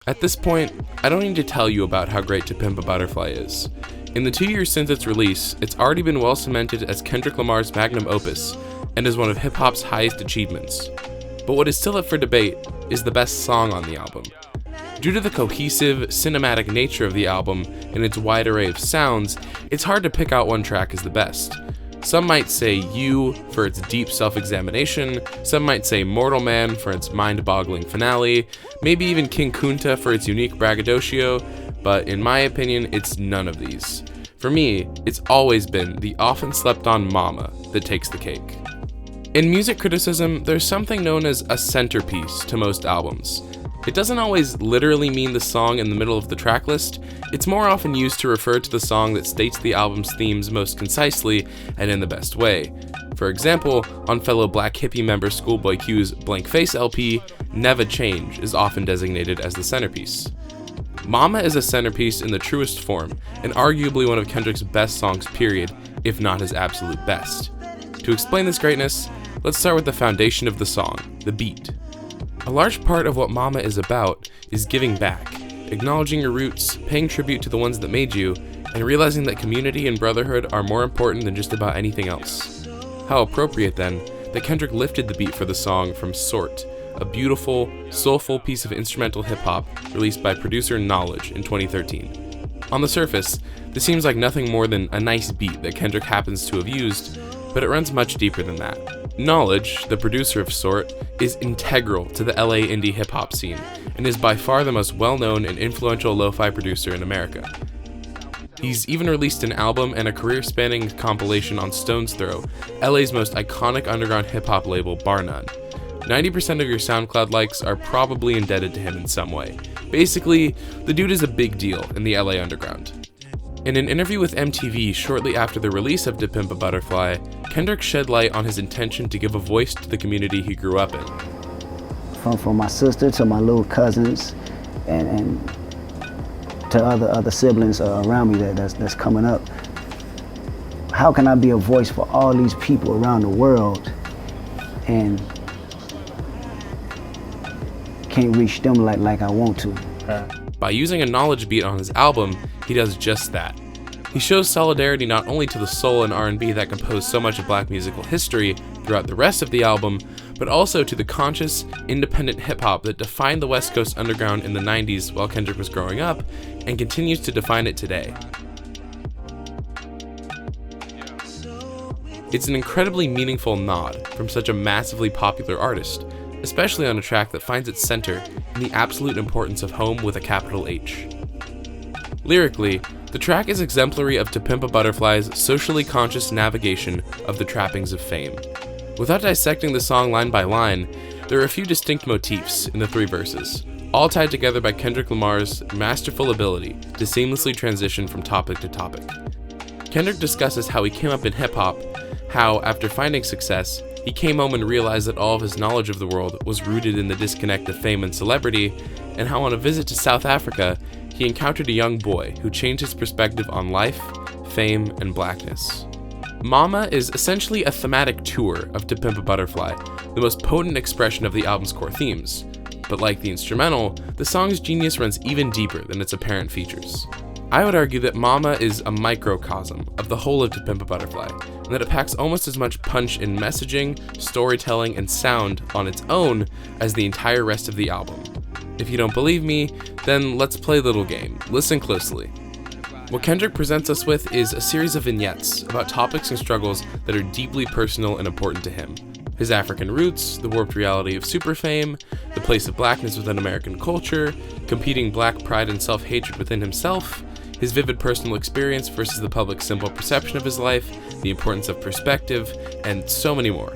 At this point, I don't need to tell you about how great To Pimp a Butterfly is. In the 2 years since its release, it's already been well cemented as Kendrick Lamar's magnum opus and as one of hip-hop's highest achievements. But what is still up for debate is the best song on the album. Due to the cohesive, cinematic nature of the album and its wide array of sounds, it's hard to pick out one track as the best. Some might say You for its deep self-examination, some might say Mortal Man for its mind-boggling finale, maybe even King Kunta for its unique braggadocio, but in my opinion, it's none of these. For me, it's always been the often slept-on Momma that takes the cake. In music criticism, there's something known as a centerpiece to most albums. It doesn't always literally mean the song in the middle of the track list. It's more often used to refer to the song that states the album's themes most concisely and in the best way. For example, on fellow Black Hippie member Schoolboy Q's Blank Face LP, Never Change is often designated as the centerpiece. Momma is a centerpiece in the truest form, and arguably one of Kendrick's best songs period, if not his absolute best. To explain this greatness, let's start with the foundation of the song, the beat. A large part of what Momma is about is giving back, acknowledging your roots, paying tribute to the ones that made you, and realizing that community and brotherhood are more important than just about anything else. How appropriate then that Kendrick lifted the beat for the song from Sort, a beautiful, soulful piece of instrumental hip-hop released by producer Knowledge in 2013. On the surface, this seems like nothing more than a nice beat that Kendrick happens to have used, but it runs much deeper than that. Knowledge, the producer of Sort, is integral to the LA indie hip-hop scene, and is by far the most well-known and influential lo-fi producer in America. He's even released an album and a career-spanning compilation on Stone's Throw, LA's most iconic underground hip-hop label, bar none. 90% of your SoundCloud likes are probably indebted to him in some way. Basically, the dude is a big deal in the LA underground. In an interview with MTV shortly after the release of To Pimp a Butterfly, Kendrick shed light on his intention to give a voice to the community he grew up in. From my sister to my little cousins and to other siblings around me that's coming up. How can I be a voice for all these people around the world and can't reach them like I want to? By using a knowledge beat on his album, he does just that. He shows solidarity not only to the soul and R&B that compose so much of Black musical history throughout the rest of the album, but also to the conscious, independent hip-hop that defined the West Coast underground in the 90s while Kendrick was growing up, and continues to define it today. It's an incredibly meaningful nod from such a massively popular artist, especially on a track that finds its center in the absolute importance of home with a capital H. Lyrically, the track is exemplary of To Pimp a Butterfly's socially conscious navigation of the trappings of fame. Without dissecting the song line by line, there are a few distinct motifs in the three verses, all tied together by Kendrick Lamar's masterful ability to seamlessly transition from topic to topic. Kendrick discusses how he came up in hip-hop, how, after finding success, he came home and realized that all of his knowledge of the world was rooted in the disconnect of fame and celebrity, and how on a visit to South Africa, he encountered a young boy who changed his perspective on life, fame, and blackness. Momma is essentially a thematic tour of To Pimp a Butterfly, the most potent expression of the album's core themes. But like the instrumental, the song's genius runs even deeper than its apparent features. I would argue that Momma is a microcosm of the whole of To Pimp a Butterfly, and that it packs almost as much punch in messaging, storytelling, and sound on its own as the entire rest of the album. If you don't believe me, then let's play a little game. Listen closely. What Kendrick presents us with is a series of vignettes about topics and struggles that are deeply personal and important to him. His African roots, the warped reality of super fame, the place of blackness within American culture, competing black pride and self-hatred within himself, his vivid personal experience versus the public's simple perception of his life, the importance of perspective, and so many more.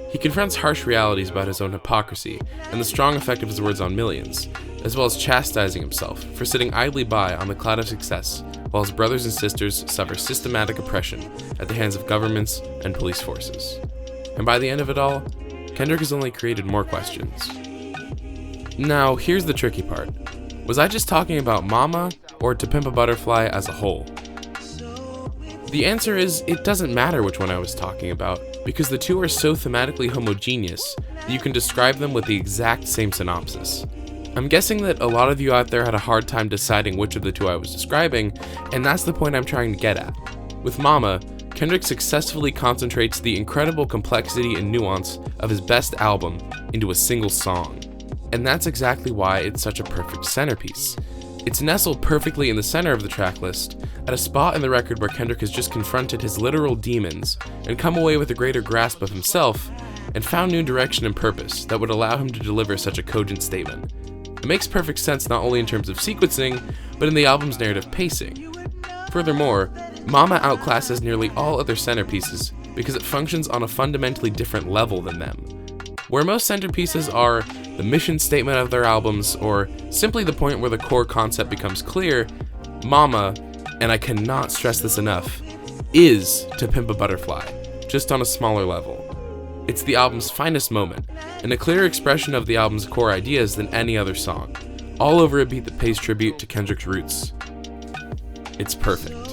He confronts harsh realities about his own hypocrisy and the strong effect of his words on millions, as well as chastising himself for sitting idly by on the cloud of success while his brothers and sisters suffer systematic oppression at the hands of governments and police forces. And by the end of it all, Kendrick has only created more questions. Now, here's the tricky part. Was I just talking about Momma or To Pimp a Butterfly as a whole? The answer is, it doesn't matter which one I was talking about, because the two are so thematically homogeneous that you can describe them with the exact same synopsis. I'm guessing that a lot of you out there had a hard time deciding which of the two I was describing, and that's the point I'm trying to get at. With Momma, Kendrick successfully concentrates the incredible complexity and nuance of his best album into a single song. And that's exactly why it's such a perfect centerpiece. It's nestled perfectly in the center of the track list, at a spot in the record where Kendrick has just confronted his literal demons and come away with a greater grasp of himself and found new direction and purpose that would allow him to deliver such a cogent statement. It makes perfect sense not only in terms of sequencing, but in the album's narrative pacing. Furthermore, Momma outclasses nearly all other centerpieces because it functions on a fundamentally different level than them. Where most centerpieces are the mission statement of their albums or simply the point where the core concept becomes clear, Momma, and I cannot stress this enough, is To Pimp a Butterfly, just on a smaller level. It's the album's finest moment, and a clearer expression of the album's core ideas than any other song, all over a beat that pays tribute to Kendrick's roots. It's perfect.